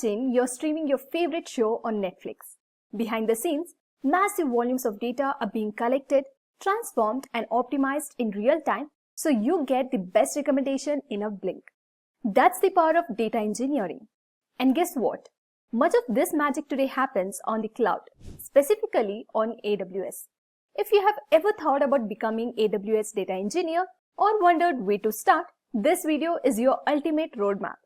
Imagine you're streaming your favorite show on Netflix. Behind the scenes, massive volumes of data are being collected, transformed and optimized in real time so you get the best recommendation in a blink. That's the power of data engineering. And guess what? Much of this magic today happens on the cloud, specifically on AWS. If you have ever thought about becoming AWS Data Engineer or wondered where to start, this video is your ultimate roadmap.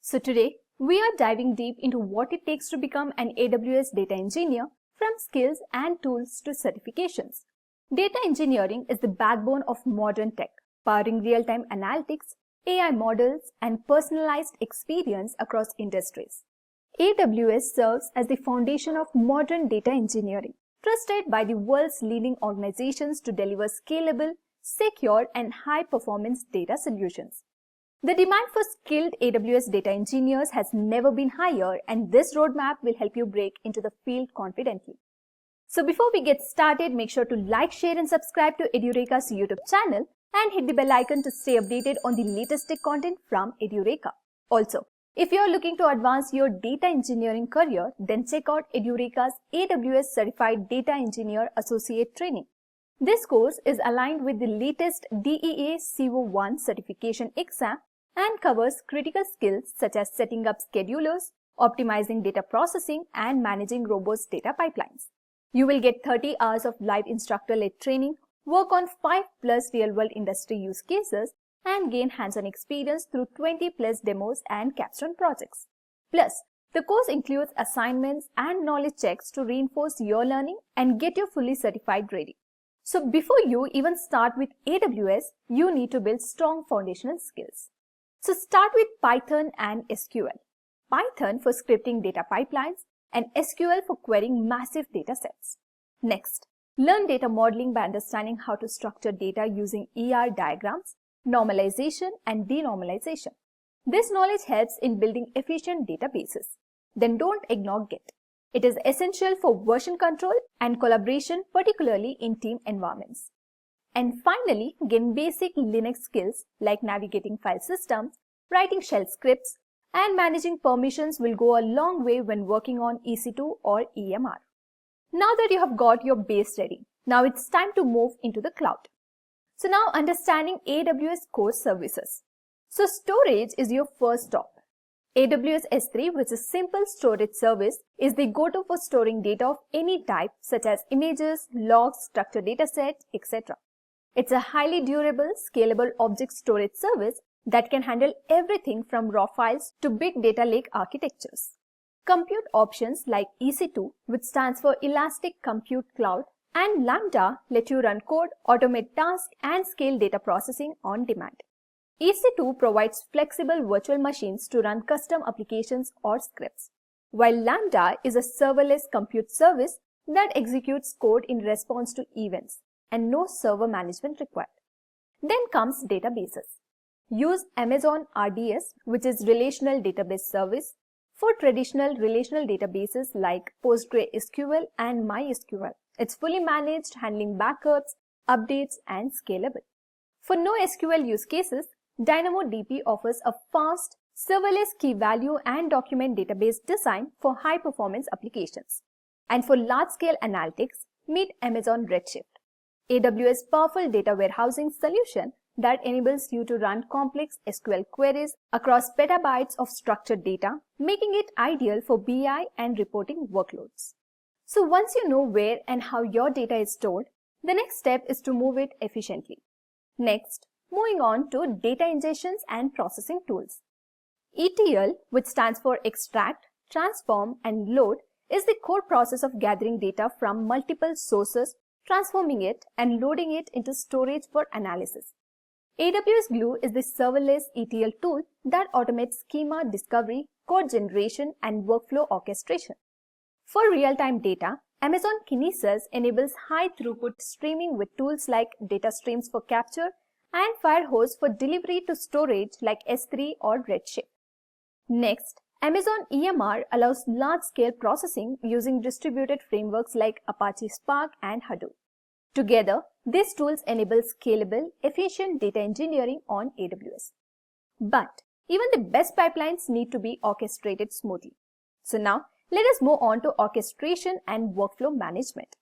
So today, we are diving deep into what it takes to become an AWS Data Engineer, from skills and tools to certifications. Data engineering is the backbone of modern tech, powering real-time analytics, AI models, and personalized experience across industries. AWS serves as the foundation of modern data engineering, trusted by the world's leading organizations to deliver scalable, secure, and high-performance data solutions. The demand for skilled AWS data engineers has never been higher, and this roadmap will help you break into the field confidently. So before we get started, make sure to like, share, and subscribe to Edureka's YouTube channel and hit the bell icon to stay updated on the latest tech content from Edureka. Also, if you are looking to advance your data engineering career, then check out Edureka's AWS Certified Data Engineer Associate Training. This course is aligned with the latest 𝐑𝐴-CO1 certification exam and covers critical skills such as setting up schedulers, optimizing data processing, and managing robust data pipelines. You will get 30 hours of live instructor-led training, work on 5+ real-world industry use cases, and gain hands-on experience through 20+ demos and capstone projects. Plus, the course includes assignments and knowledge checks to reinforce your learning and get you fully certified ready. So before you even start with AWS, you need to build strong foundational skills. So start with Python and SQL. Python for scripting data pipelines and SQL for querying massive data sets. Next, learn data modeling by understanding how to structure data using ER diagrams, normalization and denormalization. This knowledge helps in building efficient databases. Then don't ignore Git. It is essential for version control and collaboration, particularly in team environments. And finally, gain basic Linux skills like navigating file systems, writing shell scripts, and managing permissions will go a long way when working on EC2 or EMR. Now that you have got your base ready, now it's time to move into the cloud. So now understanding AWS Core Services. So storage is your first stop. AWS S3, which is simple storage service, is the go-to for storing data of any type such as images, logs, structured datasets, etc. It's a highly durable, scalable object storage service that can handle everything from raw files to big data lake architectures. Compute options like EC2, which stands for Elastic Compute Cloud, and Lambda let you run code, automate tasks, and scale data processing on demand. EC2 provides flexible virtual machines to run custom applications or scripts, while Lambda is a serverless compute service that executes code in response to events and no server management required. Then comes databases. Use Amazon RDS, which is Relational Database Service, for traditional relational databases like PostgreSQL and MySQL. It's fully managed, handling backups, updates, and scalable. For NoSQL use cases, DynamoDB offers a fast, serverless key value and document database design for high-performance applications. And for large-scale analytics, meet Amazon Redshift, AWS powerful data warehousing solution that enables you to run complex SQL queries across petabytes of structured data, making it ideal for BI and reporting workloads. So once you know where and how your data is stored, the next step is to move it efficiently. Next, moving on to data ingestions and processing tools. ETL, which stands for Extract, Transform, and Load, is the core process of gathering data from multiple sources, transforming it, and loading it into storage for analysis. AWS Glue is the serverless ETL tool that automates schema discovery, code generation, and workflow orchestration. For real-time data, Amazon Kinesis enables high-throughput streaming with tools like data streams for capture and Firehose for delivery to storage like S3 or Redshift. Next, Amazon EMR allows large-scale processing using distributed frameworks like Apache Spark and Hadoop. Together, these tools enable scalable, efficient data engineering on AWS. But even the best pipelines need to be orchestrated smoothly. So now let us move on to orchestration and workflow management.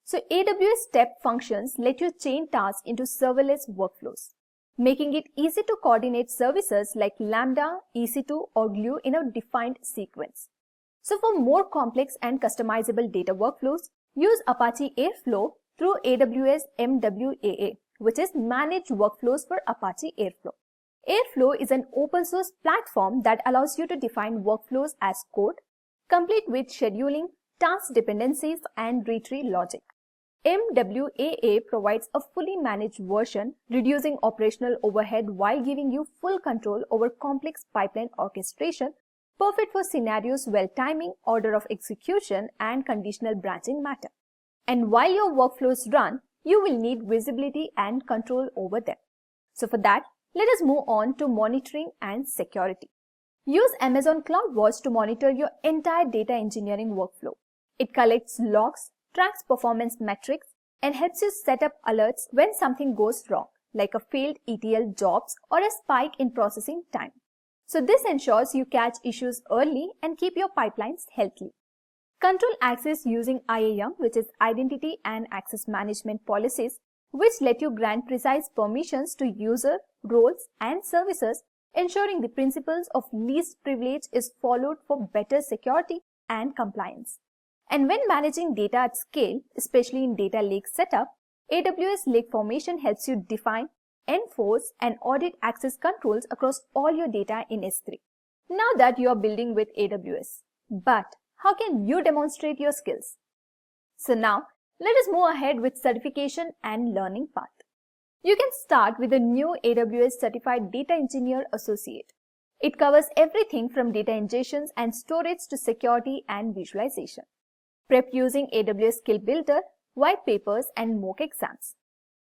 So AWS step functions let you chain tasks into serverless workflows, making it easy to coordinate services like Lambda, EC2 or Glue in a defined sequence. So for more complex and customizable data workflows, use Apache Airflow through AWS MWAA, which is Managed Workflows for Apache Airflow. Airflow is an open source platform that allows you to define workflows as code, complete with scheduling, task dependencies, and retree logic. MWAA provides a fully managed version, reducing operational overhead while giving you full control over complex pipeline orchestration, perfect for scenarios where timing, order of execution, and conditional branching matter. And while your workflows run, you will need visibility and control over them. So for that, let us move on to monitoring and security. Use Amazon CloudWatch to monitor your entire data engineering workflow. It collects logs, tracks performance metrics, and helps you set up alerts when something goes wrong, like a failed ETL jobs or a spike in processing time. So this ensures you catch issues early and keep your pipelines healthy. Control access using IAM, which is Identity and Access Management Policies, which let you grant precise permissions to user, roles, and services, ensuring the principles of least privilege is followed for better security and compliance. And when managing data at scale, especially in data lake setup, AWS Lake Formation helps you define, enforce, and audit access controls across all your data in S3. Now that you are building with AWS, but how can you demonstrate your skills? So now, let us move ahead with certification and learning path. You can start with a new AWS Certified Data Engineer Associate. It covers everything from data ingestions and storage to security and visualization. Prep using AWS Skill Builder, white papers, and mock exams.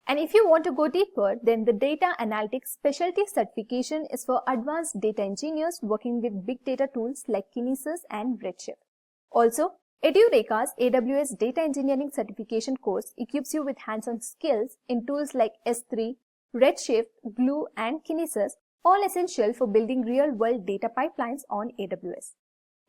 And if you want to go deeper, then the Data Analytics Specialty Certification is for advanced data engineers working with big data tools like Kinesis and Redshift. Also, Edureka's AWS Data Engineering Certification course equips you with hands-on skills in tools like S3, Redshift, Glue, and Kinesis, all essential for building real-world data pipelines on AWS.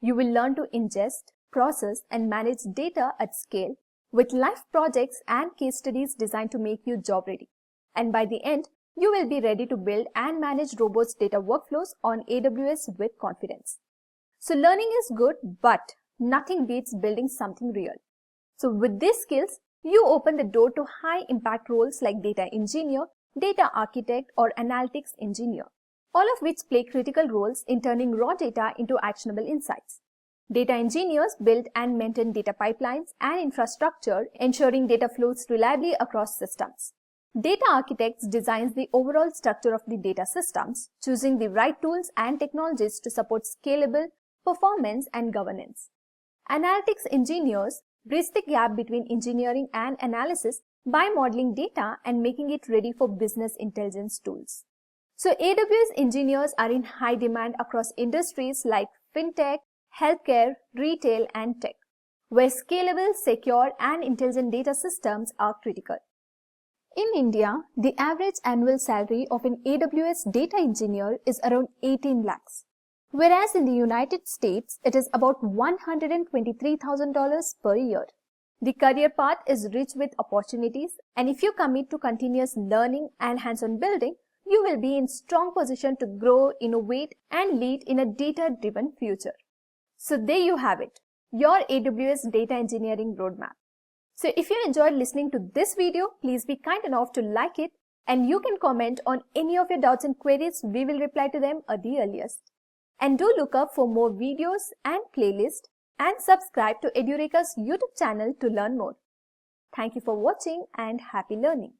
You will learn to ingest, process, and manage data at scale with live projects and case studies designed to make you job ready. And by the end, you will be ready to build and manage robust data workflows on AWS with confidence. So learning is good, but nothing beats building something real. So with these skills, you open the door to high impact roles like data engineer, data architect, or analytics engineer, all of which play critical roles in turning raw data into actionable insights. Data engineers build and maintain data pipelines and infrastructure, ensuring data flows reliably across systems. Data architects designs the overall structure of the data systems, choosing the right tools and technologies to support scalable performance and governance. Analytics engineers bridge the gap between engineering and analysis by modeling data and making it ready for business intelligence tools. So AWS engineers are in high demand across industries like fintech, healthcare, retail, and tech, where scalable, secure, and intelligent data systems are critical. In India, the average annual salary of an AWS data engineer is around 18 lakhs, whereas in the United States, it is about $123,000 per year. The career path is rich with opportunities, and if you commit to continuous learning and hands-on building, you will be in strong position to grow, innovate, and lead in a data-driven future. So there you have it, your AWS Data Engineering Roadmap. So if you enjoyed listening to this video, please be kind enough to like it, and you can comment on any of your doubts and queries. We will reply to them at the earliest. And do look up for more videos and playlists, and subscribe to Edureka's YouTube channel to learn more. Thank you for watching and happy learning.